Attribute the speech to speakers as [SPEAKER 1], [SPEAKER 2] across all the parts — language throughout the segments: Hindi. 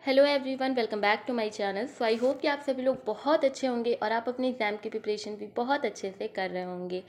[SPEAKER 1] Hello everyone, welcome back to my channel. So I hope कि आप सभी लोग बहुत अच्छे होंगे और आप अपने एग्ज़ाम की प्रिपरेशन भी बहुत अच्छे से कर रहे होंगे।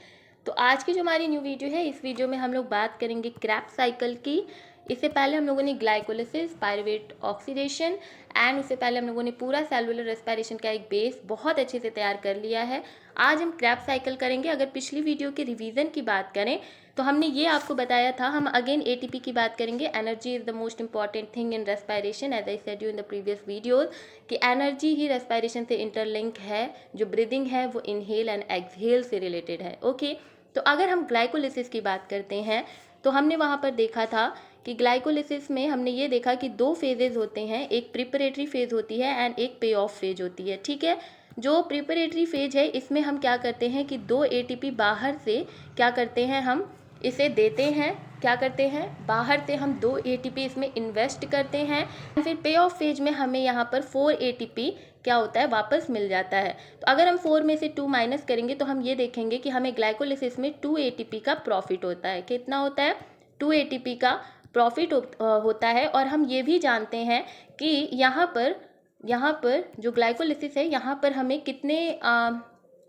[SPEAKER 1] तो आज की जो हमारी न्यू वीडियो है, इस वीडियो में हम लोग बात करेंगे क्रेब्स साइकिल की। इससे पहले हम लोगों ने ग्लाइकोलिसिस, पायरुवेट ऑक्सीडेशन एंड उससे पहले हम लोगों ने पूरा सेलुलर रेस्पिरेशन का एक बेस बहुत अच्छे से तैयार कर लिया है। आज हम क्रेब्स साइकिल करेंगे। अगर पिछली वीडियो के रिवीजन की बात करें तो हमने ये आपको बताया था, हम अगेन एटीपी की बात करेंगे। Energy is the most important thing in respiration, as I said you in the previous videos, कि एनर्जी ही रेस्पिरेशन से इंटरलिंक है। जो ब्रीदिंग है वो इनहेल एंड एक्सहेल से रिलेटेड है। ओके, तो अगर हम ग्लाइकोलिसिस की बात करते हैं तो हमने वहाँ पर देखा था कि ग्लाइकोलिसिस में हमने ये देखा कि दो फेजेज होते हैं, एक प्रिपरेटरी फेज होती है एंड एक पे ऑफ फेज होती है। ठीक है, जो प्रिपरेटरी फेज है इसमें हम क्या करते हैं कि दो एटीपी बाहर से क्या करते हैं, हम इसे देते हैं। क्या करते हैं, बाहर से हम दो एटीपी इसमें इन्वेस्ट करते हैं। फिर पे ऑफ फेज में हमें यहाँ पर 4 एटीपी क्या होता है, वापस मिल जाता है। तो अगर हम 4 में से 2 माइनस करेंगे तो हम ये देखेंगे कि हमें ग्लाइकोलिसिस में 2 एटीपी का प्रॉफिट होता है। कितना होता है, 2 एटीपी का प्रॉफिट होता है। और हम ये भी जानते हैं कि यहाँ पर जो ग्लाइकोलिसिस है, यहाँ पर हमें कितने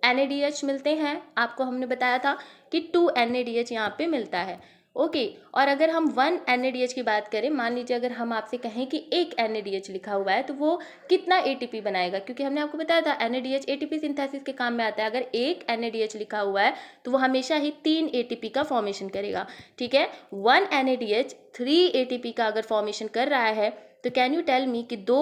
[SPEAKER 1] NADH मिलते हैं। आपको हमने बताया था कि 2 NADH यहाँ पे मिलता है। ओके, और अगर हम 1 NADH की बात करें, मान लीजिए अगर हम आपसे कहें कि एक NADH लिखा हुआ है तो वो कितना ATP बनाएगा, क्योंकि हमने आपको बताया था NADH ATP सिंथेसिस के काम में आता है। अगर एक NADH लिखा हुआ है तो वो हमेशा ही 3 ATP का फॉर्मेशन करेगा। ठीक है, 1 NADH 3 ATP का अगर फॉर्मेशन कर रहा है तो कैन यू टेल मी कि 2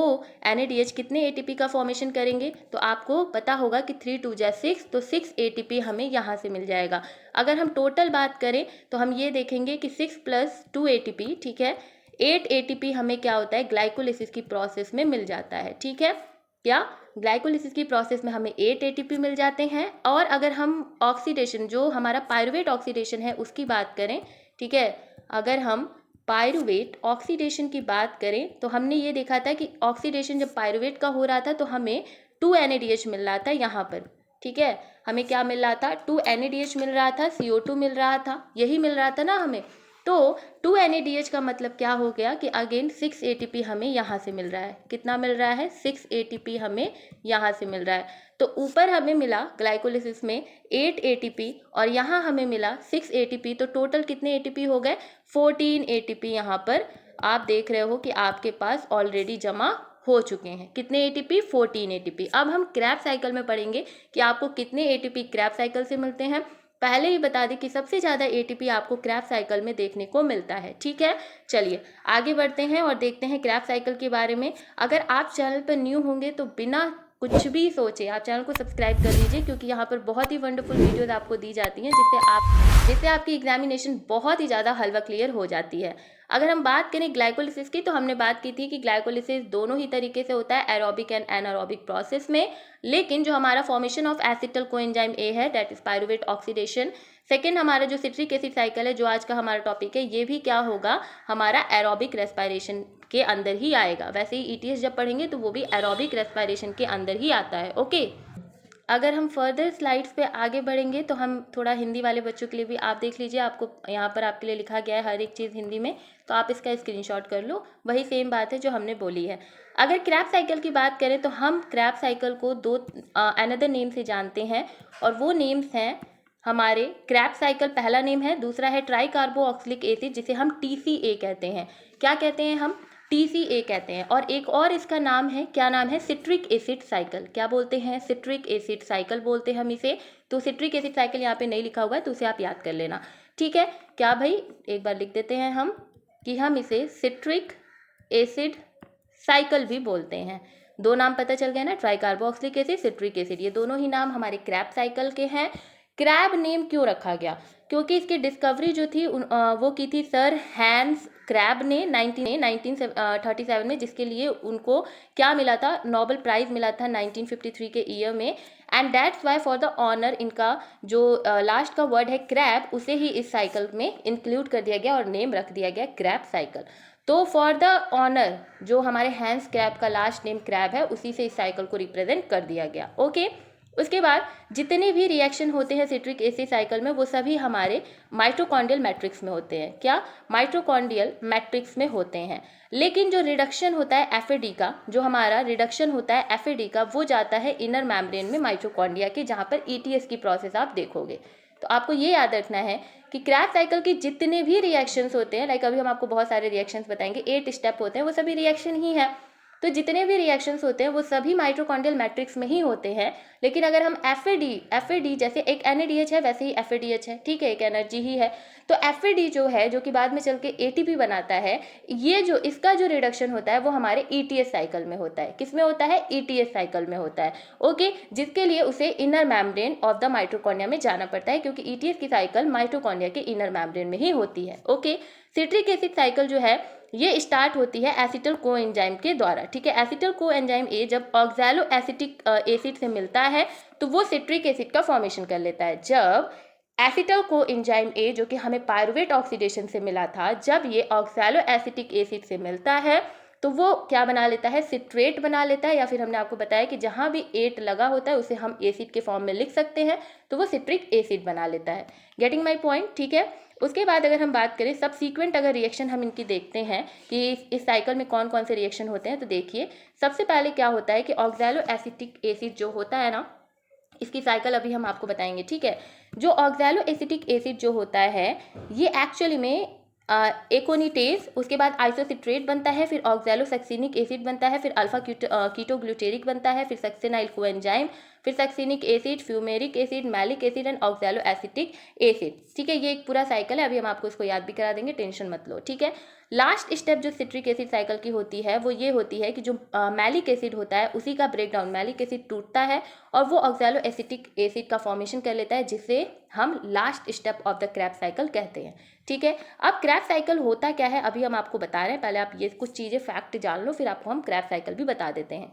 [SPEAKER 1] NADH कितने ATP का फॉर्मेशन करेंगे। तो आपको पता होगा कि 3 2 जा 6, तो 6 ATP हमें यहाँ से मिल जाएगा। अगर हम टोटल बात करें तो हम ये देखेंगे कि 6 + 2 ATP, ठीक है, 8 ATP हमें क्या होता है, ग्लाइकोलिसिस की प्रोसेस में मिल जाता है। ठीक है, क्या ग्लाइकोलिसिस की प्रोसेस में हमें 8 ATP मिल जाते हैं। और अगर हम ऑक्सीडेशन, जो हमारा पायरुवेट ऑक्सीडेशन है उसकी बात करें, ठीक है, अगर हम पायरुवेट ऑक्सीडेशन की बात करें तो हमने ये देखा था कि ऑक्सीडेशन जब पायरुवेट का हो रहा था तो हमें 2 NADH मिल रहा था यहाँ पर। ठीक है, हमें क्या मिल रहा था, 2 NADH मिल रहा था, CO2 मिल रहा था, यही मिल रहा था ना हमें। तो 2 NADH का मतलब क्या हो गया कि अगेन 6 ATP हमें यहाँ से मिल रहा है। कितना मिल रहा है, 6 ATP हमें यहाँ से मिल रहा है। तो ऊपर हमें मिला ग्लाइकोलिसिस में 8 ATP और यहाँ हमें मिला 6 ATP, तो टोटल कितने ATP हो गए, 14 ATP यहाँ पर आप देख रहे हो कि आपके पास ऑलरेडी जमा हो चुके हैं। कितने ATP, 14 ATP। अब हम क्रैब साइकिल में पढ़ेंगे कि आपको कितने ATP क्रैब साइकिल से मिलते हैं। पहले ही बता दें कि सबसे ज़्यादा ATP आपको क्रैब साइकिल में देखने को मिलता है। ठीक है, चलिए आगे बढ़ते हैं और देखते हैं क्रैब साइकिल के बारे में। अगर आप चैनल पर न्यू होंगे तो बिना कुछ भी सोचे आप चैनल को सब्सक्राइब कर लीजिए, क्योंकि यहाँ पर बहुत ही वंडरफुल वीडियोज़ आपको दी जाती हैं जिससे आपकी एग्जामिनेशन बहुत ही ज़्यादा हलवा क्लियर हो जाती है। अगर हम बात करें ग्लाइकोलिसिस की तो हमने बात की थी कि ग्लाइकोलिसिस दोनों ही तरीके से होता है, एरोबिक एंड एनारोबिक प्रोसेस में। लेकिन जो हमारा formation of acetyl coenzyme A है, that is pyruvate oxidation. Second, हमारा जो सिट्रिक एसिड साइकिल है, जो आज का हमारा टॉपिक है, ये भी क्या होगा, हमारा एरोबिक रेस्पिरेशन के अंदर ही आएगा। वैसे ही ETS जब पढ़ेंगे तो वो भी एरोबिक रेस्पिरेशन के अंदर ही आता है। ओके, अगर हम फर्दर स्लाइड्स पे आगे बढ़ेंगे तो हम थोड़ा हिंदी वाले बच्चों के लिए भी आप देख लीजिए, आपको यहाँ पर आपके लिए लिखा गया है हर एक चीज़ हिंदी में, तो आप इसका स्क्रीनशॉट कर लो। वही सेम बात है जो हमने बोली है। अगर क्रैब साइकिल की बात करें तो हम क्रैब साइकिल को दो अनदर नेम से जानते हैं, और वो नेम्स हैं हमारे क्रैब साइकिल, पहला नेम है, दूसरा है ट्राई कार्बोक्सिलिक एसिड जिसे हम TCA कहते हैं। क्या कहते हैं हम, TCA कहते हैं। और एक और इसका नाम है, क्या नाम है, सिट्रिक एसिड साइकिल। क्या बोलते हैं, सिट्रिक एसिड साइकिल बोलते हैं हम इसे। तो सिट्रिक एसिड साइकिल यहाँ पे नहीं लिखा हुआ है तो उसे आप याद कर लेना। ठीक है, क्या भाई, एक बार लिख देते हैं हम कि हम इसे सिट्रिक एसिड साइकिल भी बोलते हैं। दो नाम पता चल गया ना, try carboxylic acid, citric acid, ये दोनों ही नाम हमारे क्रैब साइकिल के हैं। क्रैब नेम क्यों रखा गया, क्योंकि इसकी डिस्कवरी जो थी वो की थी सर हैंस क्रैब ने 1937 में, जिसके लिए उनको क्या मिला था, नोबेल प्राइज़ मिला था 1953 के ईयर में। And that's why for the honour इनका जो लास्ट का वर्ड है क्रैब, उसे ही इस साइकिल में इंक्लूड कर दिया गया और नेम रख दिया गया क्रैब साइकिल। तो फॉर द ऑनर जो हमारे हैंस क्रैब का लास्ट नेम क्रैब है, उसी से इस साइकिल को रिप्रेजेंट कर दिया गया। ओके, उसके बाद जितने भी रिएक्शन होते हैं सिट्रिक एसिड साइकिल में वो सभी हमारे माइटोकॉन्ड्रियल मैट्रिक्स में होते हैं। क्या? माइटोकॉन्ड्रियल मैट्रिक्स में होते हैं। लेकिन जो रिडक्शन होता है एफएडी का, जो हमारा रिडक्शन होता है एफएडी का, वो जाता है इनर मेम्ब्रेन में माइटोकॉन्ड्रिया के, जहाँ पर ईटीएस की प्रोसेस आप देखोगे। तो आपको ये याद रखना है कि क्रैब साइकिल के जितने भी रिएक्शंस होते हैं, लाइक अभी हम आपको बहुत सारे रिएक्शंस बताएंगे, 8 स्टेप होते हैं, वो सभी रिएक्शन ही है। तो जितने भी रिएक्शंस होते हैं वो सभी माइटोकॉन्ड्रियल मैट्रिक्स में ही होते हैं। लेकिन अगर हम एफएडी जैसे एक एनएडीएच है वैसे ही एफएडीएच है, ठीक है, एक एनर्जी ही है। तो एफएडी जो है, जो कि बाद में चल के एटीपी बनाता है, ये जो इसका जो रिडक्शन होता है वो हमारे ईटीएस साइकिल में होता है। किस में होता है? ईटीएस साइकिल में होता है। ओके, जिसके लिए उसे inner membrane of the mitochondria में जाना पड़ता है, क्योंकि ईटीएस की साइकिल माइटोकॉन्ड्रिया के इनर मेम्ब्रेन में ही होती है। ओके, सिट्रिक एसिड साइकिल जो है ये स्टार्ट होती है एसिटल कोएंजाइम के द्वारा, ठीक है। एसिटल कोएंजाइम ए जब ऑक्सैलो एसिटिक एसिड से मिलता है तो वो सिट्रिक एसिड का फॉर्मेशन कर लेता है। जब एसिटल कोएंजाइम ए, जो कि हमें पायरुवेट ऑक्सीडेशन से मिला था, जब ये ऑक्सैलो एसिटिक एसिड से मिलता है तो वो क्या बना लेता है? सिट्रेट बना लेता है, या फिर हमने आपको बताया कि जहाँ भी एट लगा होता है उसे हम एसिड के फॉर्म में लिख सकते हैं, तो वो सिट्रिक एसिड बना लेता है। गेटिंग माई पॉइंट, ठीक है। उसके बाद अगर हम बात करें सबसीक्वेंट अगर रिएक्शन हम इनकी देखते हैं कि इस साइकिल में कौन कौन से रिएक्शन होते हैं, तो देखिए सबसे पहले क्या होता है कि ऑक्सैलो एसिटिक एसिड जो होता है ना, इसकी साइकिल अभी हम आपको बताएंगे, ठीक है। जो ऑक्सैलो एसिटिक एसिड जो होता है ये एक्चुअली में एकोनिटेज, उसके बाद आइसोसिट्रेट बनता है, फिर ऑक्सैलो सक्सिनिक एसिड बनता है, फिर अल्फा कीटोग्लूटेरिक बनता है, फिर सक्सेनाइल कोएंजाइम, फिर succinic acid, fumaric acid, malic acid and oxalo acetic acid, ठीक है। ये एक पूरा साइकिल है, अभी हम आपको इसको याद भी करा देंगे, टेंशन मत लो, ठीक है। लास्ट स्टेप जो सिट्रिक एसिड साइकिल की होती है वो ये होती है कि जो मैलिक एसिड होता है उसी का ब्रेकडाउन, मैलिक एसिड टूटता है और वो ऑक्सैलो एसिटिक एसिड का फॉर्मेशन कर लेता है, जिसे हम last step of the Krebs cycle कहते हैं, ठीक है। अब क्रैब साइकिल होता क्या है अभी हम आपको बता रहे हैं, पहले आप ये कुछ चीज़ें फैक्ट जान लो, फिर आपको हम क्रैब साइकिल भी बता देते हैं।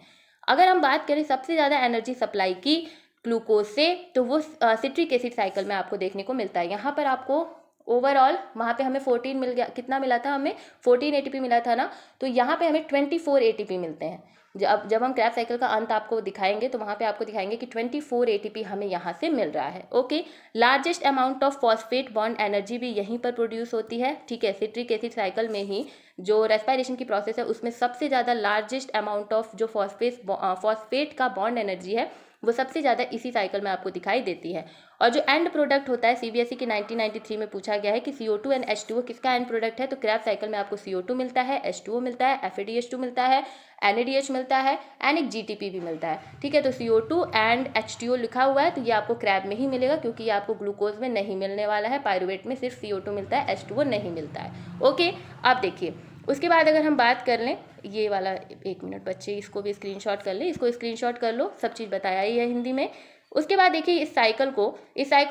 [SPEAKER 1] अगर हम बात करें सबसे ज़्यादा एनर्जी सप्लाई की ग्लूकोज से, तो वो सिट्रिक एसिड साइकिल में आपको देखने को मिलता है। यहाँ पर आपको ओवरऑल वहाँ पे हमें 14 मिल गया, कितना मिला था हमें? 14 एटीपी मिला था ना, तो यहाँ पे हमें 24 एटीपी मिलते हैं। जब हम क्रैब साइकिल का अंत आपको दिखाएंगे तो वहाँ पे आपको दिखाएंगे कि 24 एटीपी हमें यहाँ से मिल रहा है। Okay, largest amount of phosphate bond energy भी यहीं पर प्रोड्यूस होती है, ठीक है। सिट्रिक एसिड साइकिल में ही जो रेस्पिरेशन की प्रोसेस है उसमें सबसे ज़्यादा लार्जेस्ट अमाउंट ऑफ जो फॉस्फेट का बॉन्ड एनर्जी है वो सबसे ज़्यादा इसी साइकिल में आपको दिखाई देती है। और जो एंड प्रोडक्ट होता है, सीबीएसई के 1993 में पूछा गया है कि CO2 एंड H2O किसका एंड प्रोडक्ट है, तो क्रैब साइकिल में आपको CO2 मिलता है, H2O मिलता है, FADH2 मिलता है, NADH मिलता है एंड एक GTP भी मिलता है, ठीक है। तो CO2 एंड H2O लिखा हुआ है तो ये आपको क्रैब में ही मिलेगा, क्योंकि ये आपको ग्लूकोज में नहीं मिलने वाला है, पायरुवेट में सिर्फ CO2 मिलता है, H2O नहीं मिलता है। ओके, अब देखिए उसके बाद अगर हम बात कर लें, ये वाला 1 मिनट बच्चे इसको भी स्क्रीनशॉट कर लें, इसको स्क्रीनशॉट कर लो, सब चीज़ बताया ही है हिंदी में। उसके बाद देखिए इस साइकिल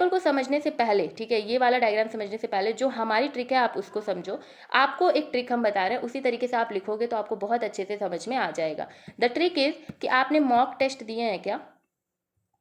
[SPEAKER 1] को समझने से पहले, ठीक है, ये वाला डायग्राम समझने से पहले जो हमारी ट्रिक है आप उसको समझो। आपको एक ट्रिक हम बता रहे हैं, उसी तरीके से आप लिखोगे तो आपको बहुत अच्छे से समझ में आ जाएगा। द ट्रिक इज कि आपने मॉक टेस्ट दिए हैं क्या,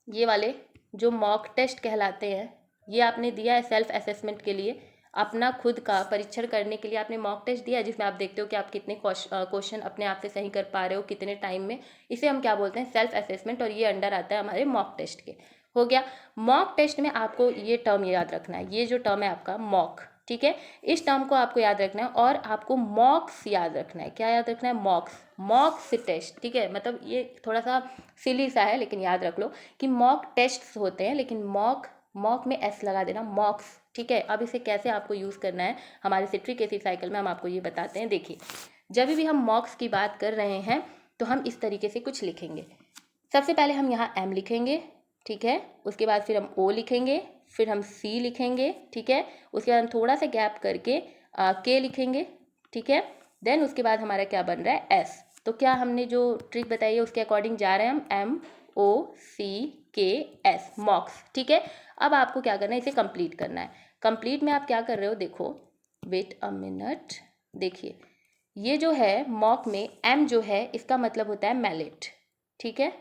[SPEAKER 1] ये वाले जो मॉक टेस्ट कहलाते हैं, ये आपने दिया है सेल्फ असेसमेंट के लिए, अपना खुद का परीक्षण करने के लिए आपने मॉक टेस्ट दिया है, जिसमें आप देखते हो कि आप कितने क्वेश्चन अपने आप से सही कर पा रहे हो, कितने टाइम में। इसे हम क्या बोलते हैं? सेल्फ असेसमेंट, और ये अंडर आता है हमारे मॉक टेस्ट के। हो गया। मॉक टेस्ट में आपको ये टर्म याद रखना है, ये जो टर्म है आपका मॉक, ठीक है, इस टर्म को आपको याद रखना है। और आपको मॉक्स याद रखना है, क्या याद रखना है? मॉक्स टेस्ट, ठीक है। मतलब ये थोड़ा सा सिली सा है, लेकिन याद रख लो कि मॉक टेस्ट होते हैं, लेकिन मॉक में एस लगा देना, मॉक्स, ठीक है। अब इसे कैसे आपको यूज़ करना है हमारे सिट्रिक एसिड साइकिल में, हम आपको ये बताते हैं। देखिए, जब भी हम मॉक्स की बात कर रहे हैं तो हम इस तरीके से कुछ लिखेंगे। सबसे पहले हम यहाँ M लिखेंगे, ठीक है, उसके बाद फिर हम O लिखेंगे, फिर हम C लिखेंगे, ठीक है, उसके बाद हम थोड़ा सा गैप करके K लिखेंगे, ठीक है। देन उसके बाद हमारा क्या बन रहा है? S। तो क्या हमने जो ट्रिक बताई है उसके अकॉर्डिंग जा रहे हैं हम MOCKS, मॉक्स, ठीक है। अब आपको क्या करना है? इसे कंप्लीट करना है। कंप्लीट में आप क्या कर रहे हो? देखो, वेट अ मिनट, देखिए ये जो है मॉक में M जो है इसका मतलब होता है मैलेट, ठीक है।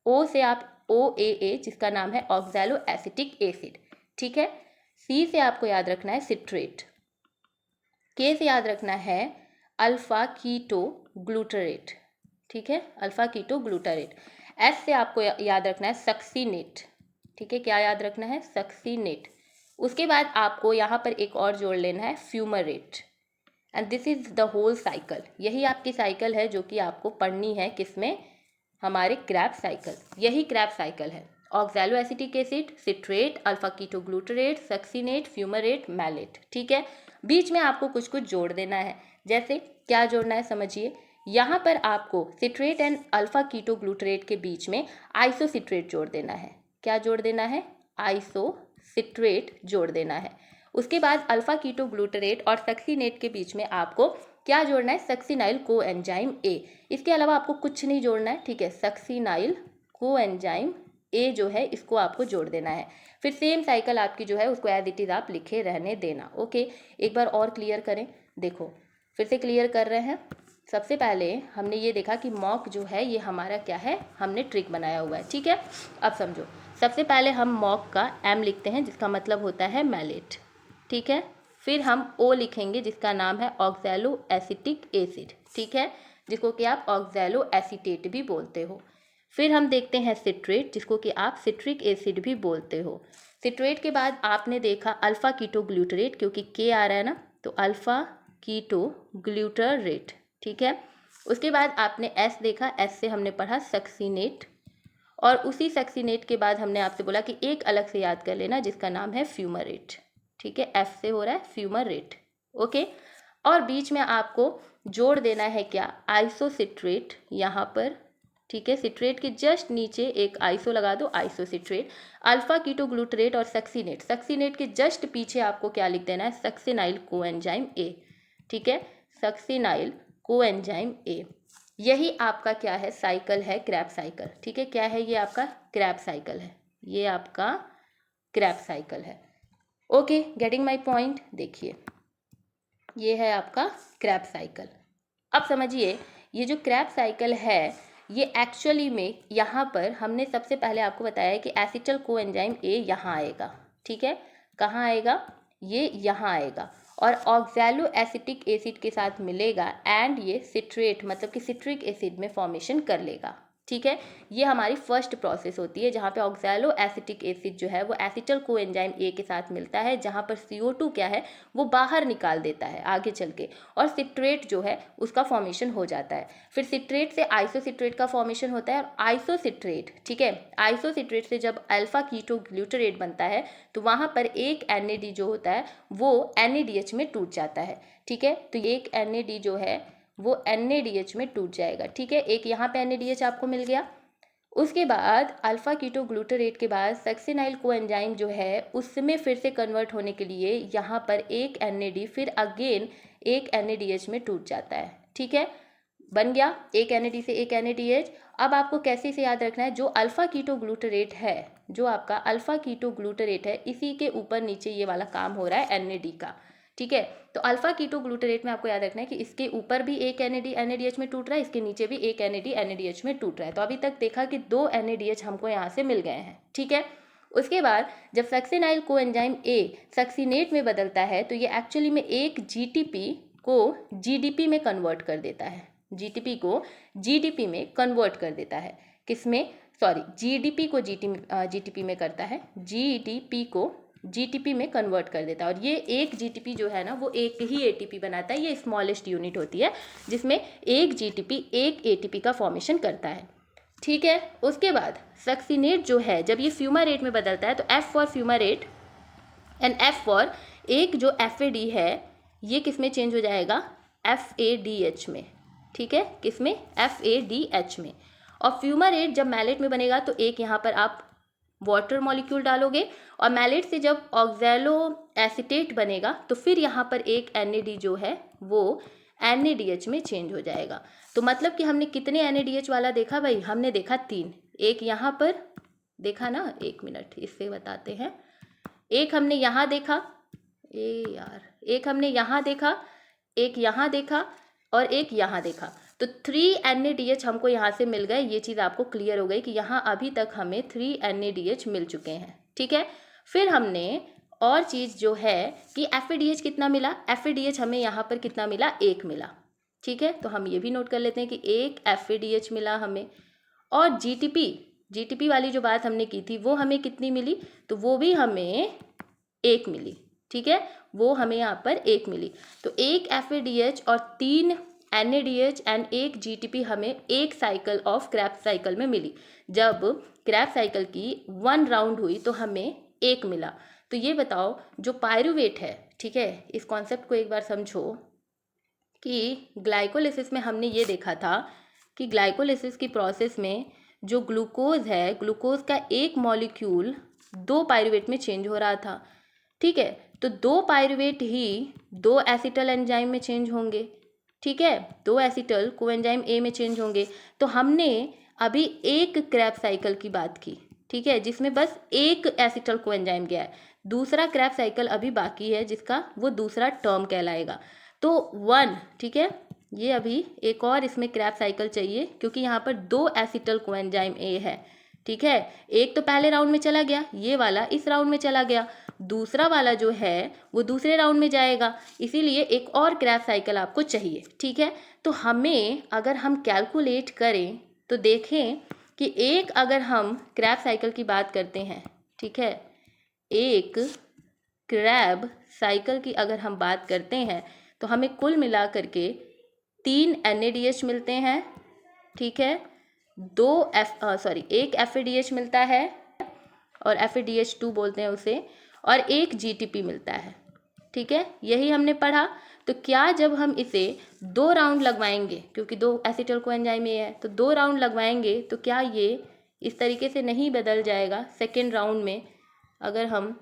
[SPEAKER 1] O से आप OAA, जिसका नाम है ऑक्सैलो एसिटिक एसिड, ठीक है। C से आपको याद रखना है सिट्रेट, K से याद रखना है अल्फा कीटो ग्लूटरेट, ठीक है, अल्फा कीटो ग्लूटरेट। एस से आपको याद रखना है सक्सीनेट, ठीक है, क्या याद रखना है, सक्सीनेट। उसके बाद आपको यहाँ पर एक और जोड़ लेना है fumarate, and this is the whole cycle. यही आपकी साइकिल है जो कि आपको पढ़नी है किसमें, हमारे क्रैब्स साइकिल, यही क्रैब्स साइकिल है। Oxaloacetic acid, citrate, alpha ketoglutarate, succinate, fumarate, malate, ठीक है। बीच में आपको कुछ कुछ जोड़ देना है, जैसे क्या जोड़ना है समझिए। यहाँ पर आपको सिट्रेट एंड अल्फा कीटोग्लूटरेट के बीच में आइसोसिट्रेट जोड़ देना है। क्या जोड़ देना है, आइसोसिट्रेट जोड़ देना है। उसके बाद अल्फा कीटोग्लूटरेट और सक्सीनेट के बीच में आपको क्या जोड़ना है, सक्सीनाइल कोएंजाइम ए। इसके अलावा आपको कुछ नहीं जोड़ना है, ठीक है। सक्सीनाइल कोएंजाइम ए जो है इसको आपको जोड़ देना है। फिर सेम साइकिल आपकी जो है उसको एज इट इज़ आप लिखे रहने देना। ओके, एक बार और क्लियर करें, देखो फिर से क्लियर कर रहे हैं। सबसे पहले हमने ये देखा कि मॉक जो है ये हमारा क्या है, हमने ट्रिक बनाया हुआ है, ठीक है। अब समझो, सबसे पहले हम मॉक का एम लिखते हैं जिसका मतलब होता है मैलेट, ठीक है। फिर हम ओ लिखेंगे जिसका नाम है ऑक्सैलो एसिटिक एसिड, ठीक है, जिसको कि आप ऑक्सैलो एसीटेट भी बोलते हो। फिर हम देखते हैं सिट्रेट, जिसको कि आप सिट्रिक एसिड भी बोलते हो। सिट्रेट के बाद आपने देखा अल्फा कीटोग्लूटरेट, क्योंकि के आ रहा है ना, तो अल्फा कीटोग्लूटरेट, ठीक है। उसके बाद आपने एस देखा, एस से हमने पढ़ा सक्सीनेट, और उसी सक्सीनेट के बाद हमने आपसे बोला कि एक अलग से याद कर लेना जिसका नाम है फ्यूमरेट, ठीक है, एफ से हो रहा है फ्यूमरेट। ओके, और बीच में आपको जोड़ देना है क्या, आइसोसिट्रेट यहाँ पर, ठीक है। सिट्रेट के जस्ट नीचे एक आइसो लगा दो, आइसोसिट्रेट। अल्फा कीटोग्लूटरेट और सक्सीनेट, सक्सीनेट के जस्ट पीछे आपको क्या लिख देना है, सक्सीनाइल कोएंजाइम ए, ठीक है, सक्सीनाइल कोएंजाइम ए। यही आपका क्या है, साइकिल है, क्रैब साइकिल, ठीक है। क्या है ये, आपका क्रैब साइकिल है, ये आपका क्रैब साइकिल है। Okay, getting my point. देखिए ये है आपका क्रैब साइकिल। अब समझिए ये जो क्रैब साइकिल है ये एक्चुअली में यहाँ पर हमने सबसे पहले आपको बताया है कि एसिटल कोएंजाइम ए यहाँ आएगा, ठीक है। कहाँ आएगा, ये यहाँ आएगा, और ऑक्सैलो एसिटिक एसिड के साथ मिलेगा एंड ये सिट्रेट मतलब कि सिट्रिक एसिड में फॉर्मेशन कर लेगा, ठीक है। ये हमारी फर्स्ट प्रोसेस होती है जहाँ पे ऑक्सैलो एसिटिक एसिड जो है वो एसिटल कोएंजाइम ए के साथ मिलता है, जहाँ पर CO2 क्या है वो बाहर निकाल देता है आगे चल के, और सिट्रेट जो है उसका फॉर्मेशन हो जाता है। फिर सिट्रेट से आइसोसिट्रेट का फॉर्मेशन होता है, और आइसोसिट्रेट, ठीक है, आइसोसिट्रेट से जब अल्फा कीटोग्लूटरेट बनता है तो वहाँ पर एक NAD जो होता है वो NADH में टूट जाता है, ठीक है। तो एक NAD जो है वो NADH में टूट जाएगा, ठीक है। एक यहाँ पे NADH आपको मिल गया। उसके बाद अल्फा कीटोग्लूटरेट के बाद सक्सीनाइल कोएंजाइम जो है उसमें फिर से कन्वर्ट होने के लिए यहाँ पर एक NAD फिर अगेन एक NADH में टूट जाता है, ठीक है। बन गया एक NAD से एक NADH। अब आपको कैसे से याद रखना है, जो अल्फा कीटोग्लूटरेट है, जो आपका अल्फा कीटोग्लूटरेट है इसी के ऊपर नीचे ये वाला काम हो रहा है NAD का, ठीक है। तो अल्फा कीटोग्लूटरेट में आपको याद रखना है कि इसके ऊपर भी एक NAD NADH में टूट रहा है, इसके नीचे भी एक NAD NADH में टूट रहा है। तो अभी तक देखा कि 2 NADH हमको यहाँ से मिल गए हैं, ठीक है। उसके बाद जब सक्सीनाइल कोएंजाइम ए सक्सीनेट में बदलता है तो ये एक्चुअली में एक GTP को GDP में कन्वर्ट कर देता है, GTP को GDP में कन्वर्ट कर देता है। किसमें, सॉरी, GDP को GTP में करता है, GDP को GTP में कन्वर्ट कर देता है। और ये एक GTP जो है ना वो एक ही ATP बनाता है, ये स्मॉलेस्ट यूनिट होती है जिसमें एक GTP एक ATP का फॉर्मेशन करता है, ठीक है। उसके बाद सक्सीनेट जो है जब ये फ्यूमरेट में बदलता है तो F for fumarate and F for एक जो FAD है ये किस में चेंज हो जाएगा, FADH में, ठीक है, किस में, FADH में। और फ्यूमरेट जब मैलेट में बनेगा तो एक यहाँ पर आप वाटर मॉलिक्यूल डालोगे, और मैलेट से जब ऑक्सैलो एसिटेट बनेगा तो फिर यहाँ पर एक NAD जो है वो NADH में चेंज हो जाएगा। तो मतलब कि हमने कितने NADH वाला देखा भाई, हमने देखा 3। एक यहाँ पर देखा ना, एक मिनट इससे बताते हैं। एक हमने यहाँ देखा, एक हमने यहाँ देखा, एक यहाँ देखा, और एक यहाँ देखा। तो 3 NADH हमको यहाँ से मिल गए। ये चीज़ आपको क्लियर हो गई कि यहाँ अभी तक हमें 3 NADH मिल चुके हैं, ठीक है। फिर हमने और चीज़ जो है कि FADH कितना मिला, FADH हमें यहाँ पर कितना मिला, 1 मिला, ठीक है। तो हम ये भी नोट कर लेते हैं कि एक FADH मिला हमें। और जीटीपी वाली जो बात हमने की थी वो हमें कितनी मिली, तो वो भी हमें 1 मिली। ठीक है, वो हमें यहाँ पर 1 मिली। तो 1 FADH और 3 NADH एंड 1 GTP हमें एक साइकिल ऑफ क्रैब्स साइकिल में मिली। जब क्रैब्स साइकिल की 1 राउंड हुई तो हमें 1 मिला। तो ये बताओ जो पायरुवेट है, ठीक है, इस कॉन्सेप्ट को एक बार समझो कि ग्लाइकोलिसिस में हमने ये देखा था कि ग्लाइकोलिसिस की प्रोसेस में जो ग्लूकोज है, ग्लूकोज का एक मॉलिक्यूल 2 पायरुवेट में चेंज हो रहा था। ठीक है, तो 2 पायरुवेट ही 2 एसिटल एंजाइम में चेंज होंगे। ठीक है, 2 एसिटल कोएंजाइम ए में चेंज होंगे। तो हमने अभी एक क्रैब्स साइकिल की बात की, ठीक है, जिसमें बस एक एसिटल कोएंजाइम गया है। दूसरा क्रैब्स साइकिल अभी बाकी है जिसका वो दूसरा टर्म कहलाएगा। तो 1, ठीक है, ये अभी एक और इसमें क्रैब्स साइकिल चाहिए क्योंकि यहाँ पर 2 एसिटल कोएंजाइम ए है। ठीक है, एक तो पहले राउंड में चला गया, ये वाला इस राउंड में चला गया, दूसरा वाला जो है वो दूसरे राउंड में जाएगा, इसीलिए एक और क्रैब्स साइकिल आपको चाहिए। ठीक है, तो हमें अगर हम कैलकुलेट करें तो देखें कि एक अगर हम क्रैब्स साइकिल की बात करते हैं, ठीक है, एक क्रैब साइकिल की अगर हम बात करते हैं तो हमें कुल मिला करके 3 NADH मिलते हैं। ठीक है, 1 FADH मिलता है और FADH2 बोलते हैं उसे, और 1 GTP मिलता है। ठीक है, यही हमने पढ़ा। तो क्या जब हम इसे 2 राउंड लगवाएंगे, क्योंकि 2 एसिटल कोएंजाइम ए है, तो 2 राउंड लगवाएंगे तो क्या ये इस तरीके से नहीं बदल जाएगा सेकेंड राउंड में? अगर हम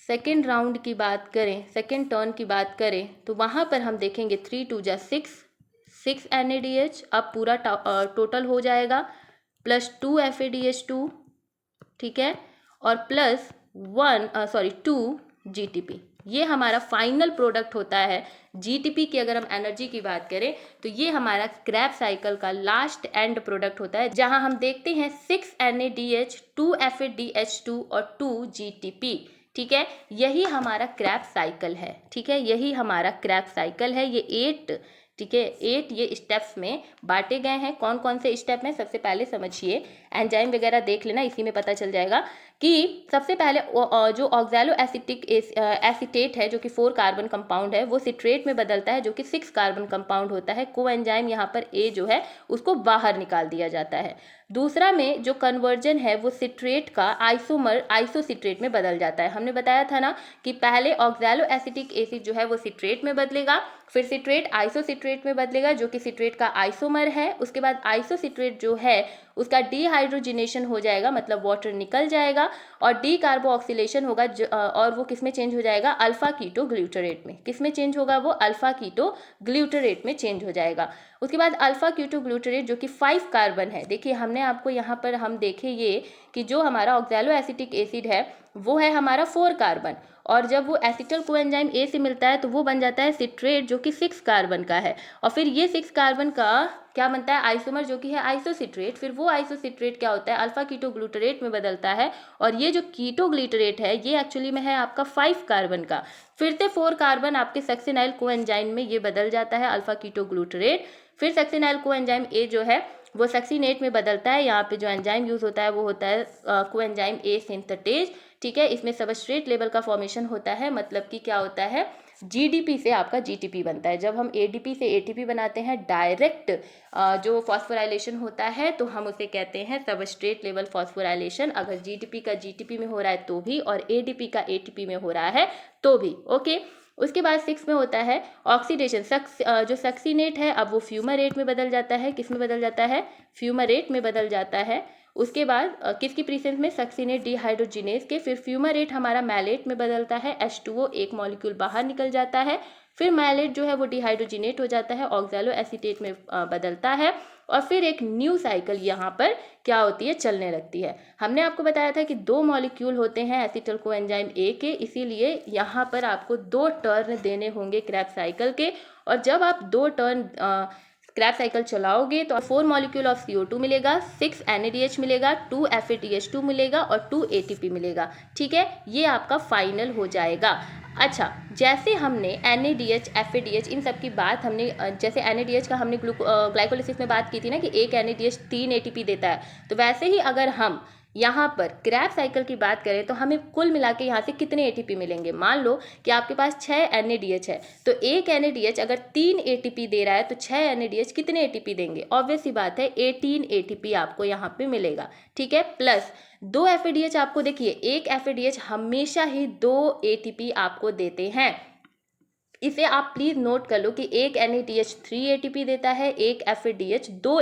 [SPEAKER 1] सेकेंड राउंड की बात करें, सेकेंड टर्न की बात करें, तो वहाँ पर हम देखेंगे 3 2 जा 6 NADH अब पूरा टोटल हो जाएगा, प्लस 2 FADH2, ठीक है, और प्लस 2 GTP। ये हमारा फाइनल प्रोडक्ट होता है। GTP की अगर हम एनर्जी की बात करें तो ये हमारा क्रैब्स साइकिल का लास्ट एंड प्रोडक्ट होता है, जहां हम देखते हैं 6 NADH, 2 FADH2 और 2 GTP। ठीक है, यही हमारा क्रैब्स साइकिल है। ठीक है, यही हमारा क्रैब्स साइकिल है। ये 8, ठीक है, 8 ये स्टेप्स में बांटे गए हैं। कौन कौन से स्टेप में, सबसे पहले समझिए, एंजाइम वगैरह देख लेना, इसी में पता चल जाएगा कि सबसे पहले जो ऑक्सैलो एसिटेट है जो कि 4 कार्बन कंपाउंड है, वो सिट्रेट में बदलता है जो कि 6 कार्बन कंपाउंड होता है। कोएंजाइम यहाँ पर ए जो है उसको बाहर निकाल दिया जाता है। दूसरा में जो कन्वर्जन है वो सिट्रेट का आइसोमर आइसोसिट्रेट में बदल जाता है। हमने बताया था ना कि पहले ऑक्सैलो एसिटिक एसिड जो है वो सिट्रेट में बदलेगा, फिर सिट्रेट आइसोसिट्रेट में बदलेगा जो कि सिट्रेट का आइसोमर है। उसके बाद आइसोसिट्रेट जो है उसका डीहाइड्रोजिनेशन हो जाएगा, मतलब वाटर निकल जाएगा, और डी कार्बोऑक्सिलेशन होगा और वो किस में चेंज हो जाएगा? अल्फा कीटो ग्लूटरेट में। किस में चेंज होगा? वो अल्फा कीटो ग्लूटरेट में चेंज हो जाएगा। उसके बाद अल्फा कीटो ग्लूटरेट जो कि 5 कार्बन है, देखिए हमने आपको यहाँ पर हम देखे ये कि जो हमारा ऑक्सैलो एसिटिक एसिड है वो है हमारा 4 कार्बन, और जब वो एसिटल कोएंजाइम ए से मिलता है तो वो बन जाता है सिट्रेट जो कि 6 कार्बन का है, और फिर ये 6 कार्बन का क्या बनता है? आइसोमर जो कि है आइसोसिट्रेट। फिर वो आइसोसिट्रेट क्या होता है? अल्फा कीटो ग्लूटरेट में बदलता है, और ये जो कीटो ग्लूटरेट है ये एक्चुअली में है आपका 5 कार्बन का। फिर से 4 कार्बन आपके सक्सिनाइल कोएंजाइम में ये बदल जाता है अल्फा कीटो ग्लूटरेट। फिर सक्सिनाइल कोएंजाइम ए जो है वो सक्सिनेट में बदलता है। यहाँ पे जो एंजाइम यूज होता है वो होता है कोएंजाइम ए सिंथेटेज। ठीक है, इसमें सबस्ट्रेट लेवल का फॉर्मेशन होता है, मतलब कि क्या होता है? जीडीपी से आपका जीटीपी बनता है। जब हम एडीपी से एटीपी बनाते हैं डायरेक्ट जो फॉस्फोराइलेशन होता है तो हम उसे कहते हैं सबस्ट्रेट लेवल फॉस्फोराइलेशन। अगर जीडीपी का जीटीपी में हो रहा है तो भी, और एडीपी का एटीपी में हो रहा है तो भी। ओके, उसके बाद 6 में होता है ऑक्सीडेशन। जो सक्सीनेट है अब वो फ्यूमरेट में बदल जाता है। किस में बदल जाता है? फ्यूमरेट में बदल जाता है। उसके बाद किसकी प्रेजेंस में? सक्सीनेट डिहाइड्रोजिनेज के। फिर फ्यूमरेट हमारा मैलेट में बदलता है, H2O एक मॉलिक्यूल बाहर निकल जाता है। फिर मैलेट जो है वो डिहाइड्रोजिनेट हो जाता है, ऑक्सैलो एसीटेट में बदलता है, और फिर एक न्यू साइकिल यहाँ पर क्या होती है? चलने लगती है। हमने आपको बताया था कि 2 मॉलिक्यूल होते हैं एसिटल कोएंजाइम ए के, इसीलिए यहाँ पर आपको 2 टर्न देने होंगे क्रैब्स साइकिल के। और जब आप 2 टर्न क्रैब्स साइकिल चलाओगे तो 4 मॉलिक्यूल ऑफ CO2 मिलेगा, 6 NADH मिलेगा, 2 FADH2 मिलेगा और 2 ATP मिलेगा। ठीक है, ये आपका फाइनल हो जाएगा। अच्छा, जैसे हमने NADH, FADH इन सब की बात हमने जैसे NADH का हमने ग्लाइकोलिसिस में बात की थी ना कि एक NADH 3 ATP देता है, तो वैसे ही अगर हम यहाँ पर क्रैब्स साइकिल की बात करें तो हमें कुल मिला के यहाँ से कितने ATP मिलेंगे। मान लो कि आपके पास 6 NADH है, तो एक NADH अगर 3 ATP दे रहा है तो 6 NADH कितने ATP देंगे। ऑब्वियस सी बात है 18 ATP आपको यहाँ पे मिलेगा, ठीक है। प्लस 2 FADH आपको देखिए, एक FADH हमेशा ही 2 ATP आपको देते हैं। इसे आप प्लीज नोट कर लो कि एक NADH 3 ATP देता है, एक FADH 2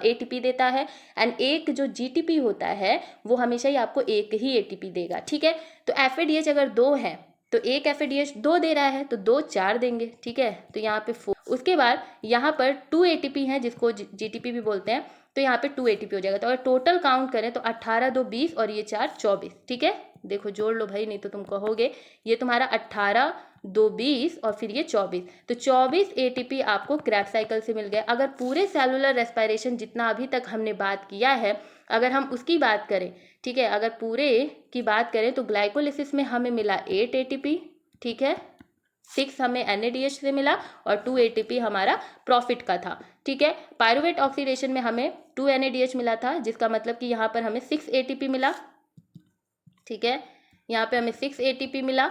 [SPEAKER 1] ATP देता है, एंड एक जो GTP होता है वो हमेशा ही आपको एक ही ATP देगा, ठीक है। तो FADH अगर 2 है तो एक FADH 2 दे रहा है तो 2 4 देंगे, ठीक है। तो यहाँ पे 4, उसके बाद यहाँ पर 2 ATP है जिसको GTP भी बोलते हैं, तो यहाँ पे 2 ATP हो जाएगा। तो अगर टोटल काउंट करें तो 18 2 20 और ये 4 24, ठीक है। देखो जोड़ लो भाई, नहीं तो तुम कहोगे ये तुम्हारा 18 2 20 और फिर ये 24, तो 24 ATP आपको क्रैब्स साइकिल से मिल गया। अगर पूरे सेलुलर रेस्पिरेशन जितना अभी तक हमने बात किया है अगर हम उसकी बात करें, ठीक है, अगर पूरे की बात करें तो ग्लाइकोलिसिस में हमें मिला 8 ATP, ठीक है, 6 हमें NADH से मिला और 2 ATP हमारा प्रॉफिट का था, ठीक है। पायरुवेट ऑक्सीडेशन में हमें 2 NADH मिला था, जिसका मतलब कि यहाँ पर हमें 6 ATP मिला, ठीक है, यहाँ पे हमें 6 ATP मिला,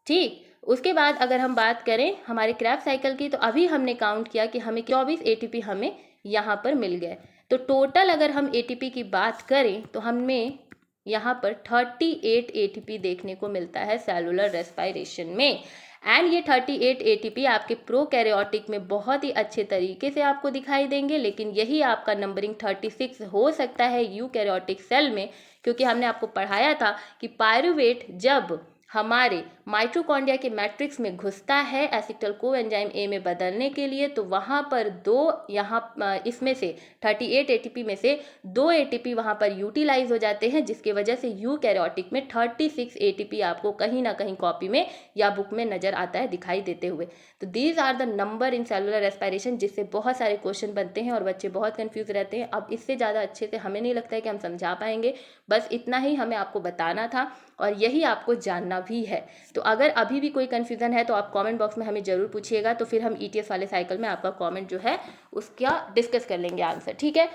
[SPEAKER 1] ठीक। उसके बाद अगर हम बात करें हमारे क्रैब साइकिल की, तो अभी हमने काउंट किया कि हमें 24 ATP हमें यहाँ पर मिल गए। तो टोटल अगर हम ATP की बात करें तो हमें यहाँ पर 38 ATP देखने को मिलता है सेलुलर रेस्पिरेशन में। एंड ये 38 ATP आपके प्रोकैरियोटिक में बहुत ही अच्छे तरीके से आपको दिखाई देंगे, लेकिन यही आपका नंबरिंग 36 हो सकता है यूकैरियोटिक सेल में, क्योंकि हमने आपको पढ़ाया था कि पायरुवेट जब हमारे माइटोकॉन्ड्रिया के मैट्रिक्स में घुसता है एसिटल कोएंजाइम ए में बदलने के लिए, तो वहाँ पर इसमें से 38 ATP में से 2 ATP वहाँ पर यूटिलाइज हो जाते हैं, जिसकी वजह से यूकैरियोटिक में 36 ATP आपको कहीं ना कहीं कॉपी में या बुक में नजर आता है दिखाई देते हुए। तो these are the number in cellular respiration, जिससे बहुत सारे क्वेश्चन बनते हैं और बच्चे बहुत कंफ्यूज रहते हैं। अब इससे ज़्यादा अच्छे से हमें नहीं लगता है कि हम समझा पाएंगे, बस इतना ही हमें आपको बताना था और यही आपको जानना भी है। तो अगर अभी भी कोई कन्फ्यूज़न है तो आप कमेंट बॉक्स में हमें ज़रूर पूछिएगा, तो फिर हम ETS वाले साइकिल में आपका कमेंट जो है उसका डिस्कस कर लेंगे आंसर, ठीक है।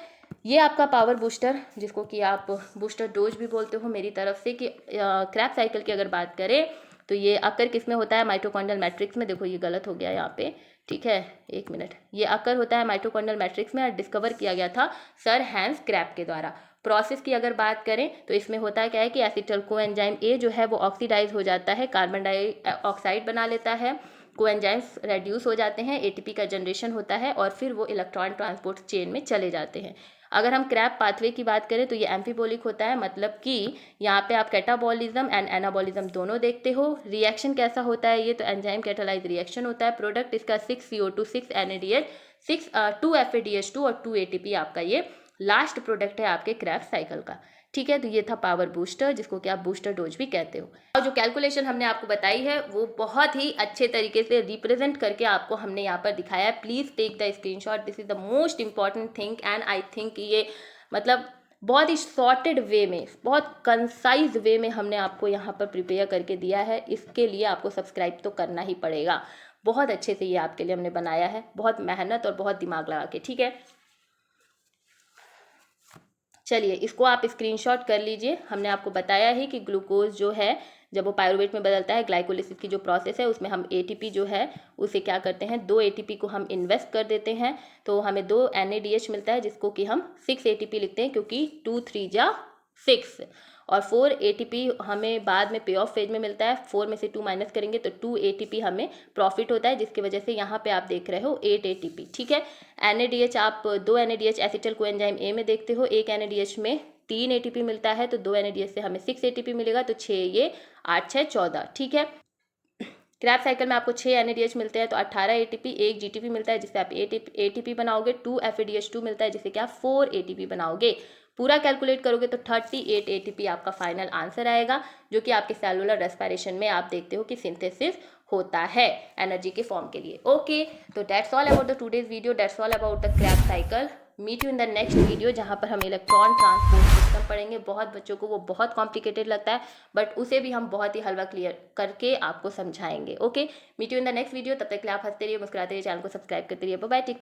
[SPEAKER 1] ये आपका पावर बूस्टर, जिसको कि आप बूस्टर डोज भी बोलते हो मेरी तरफ से, कि क्रैब साइकिल की अगर बात करें तो ये अकर किस में होता है, माइटोकॉन्ड्रियल मैट्रिक्स में। देखो ये गलत हो गया यहाँ पे, ठीक है, एक मिनट, ये अकर होता है माइटोकॉन्ड्रियल मैट्रिक्स में और डिस्कवर किया गया था सर हैंस क्रैब के द्वारा। प्रोसेस की अगर बात करें तो इसमें होता है क्या है कि एसिटल कोएंजाइम ए जो है वो ऑक्सीडाइज हो जाता है, कार्बन डाइऑक्साइड बना लेता है, कोएंजाइम्स रेड्यूस हो जाते हैं, ATP का जनरेशन होता है और फिर वो इलेक्ट्रॉन ट्रांसपोर्ट चेन में चले जाते हैं। अगर हम क्रैब पाथवे की बात करें तो ये एम्फीबोलिक होता है, मतलब कि यहाँ पे आप कैटाबॉलिज्म एंड एनाबॉलिज्म दोनों देखते हो। रिएक्शन कैसा होता है, ये तो एंजाइम कैटालाइज रिएक्शन होता है। प्रोडक्ट इसका 6 CO2 6 NADH 2 FADH2 और 2 ATP आपका ये लास्ट प्रोडक्ट है आपके क्रैब साइकिल का, ठीक है। तो ये था पावर बूस्टर, जिसको कि आप बूस्टर डोज भी कहते हो। और जो कैलकुलेशन हमने आपको बताई है वो बहुत ही अच्छे तरीके से रिप्रेजेंट करके आपको हमने यहाँ पर दिखाया है। Please take the screenshot, this is the most important thing and I think ये मतलब बहुत ही सॉर्टेड वे में, बहुत कंसाइज वे में हमने आपको यहाँ पर प्रिपेयर करके दिया है। इसके लिए आपको सब्सक्राइब तो करना ही पड़ेगा। बहुत अच्छे से ये आपके लिए हमने बनाया है, बहुत मेहनत और बहुत दिमाग लगा के, ठीक है। चलिए इसको आप स्क्रीनशॉट कर लीजिए। हमने आपको बताया ही कि ग्लूकोज जो है जब वो पायरुवेट में बदलता है, ग्लाइकोलिसिस की जो प्रोसेस है उसमें हम ATP जो है उसे क्या करते हैं, 2 ATP को हम इन्वेस्ट कर देते हैं, तो हमें 2 NADH मिलता है, जिसको कि हम 6 ATP लिखते हैं, क्योंकि 2 3 जा 6 और 4 ATP हमें बाद में पे ऑफ फेज में मिलता है। 4 में से 2 माइनस करेंगे तो 2 ATP हमें प्रॉफिट होता है, जिसकी वजह से यहाँ पे आप देख रहे हो 8 ATP, ठीक है। NADH आप 2 NADH एसिटल कोएंजाइम ए में देखते हो, एक NADH में 3 ATP मिलता है, तो 2 NADH से हमें 6 ATP मिलेगा, तो 6 ये 8 6 14, ठीक है। क्रैब साइकिल में आपको 6 NADH मिलते हैं तो 18 ATP, एक GTP मिलता है जिससे आप ATP बनाओगे, 2 FADH2 मिलता है जिससे कि आप 4 ATP बनाओगे। पूरा कैलकुलेट करोगे तो 38 ATP आपका फाइनल आंसर आएगा, जो कि आपके सेलुलर रेस्पिरेशन में आप देखते हो कि सिंथेसिस होता है एनर्जी के फॉर्म के लिए। ओके, तो that's all about the today's video, that's all about the Krebs cycle. Meet you in the next video, जहाँ पर हम इलेक्ट्रॉन ट्रांसपोर्ट सिस्टम पढ़ेंगे। बहुत बच्चों को वो बहुत कॉम्प्लिकेटेड लगता है, बट उसे भी हम बहुत ही हलवा क्लियर करके आपको समझाएंगे। Okay, meet you in the next video. तब तक के लिए आप हंसते रहिए, मुस्कुराते रहिए, चैनल को सब्सक्राइब करते रहिए। Bye bye.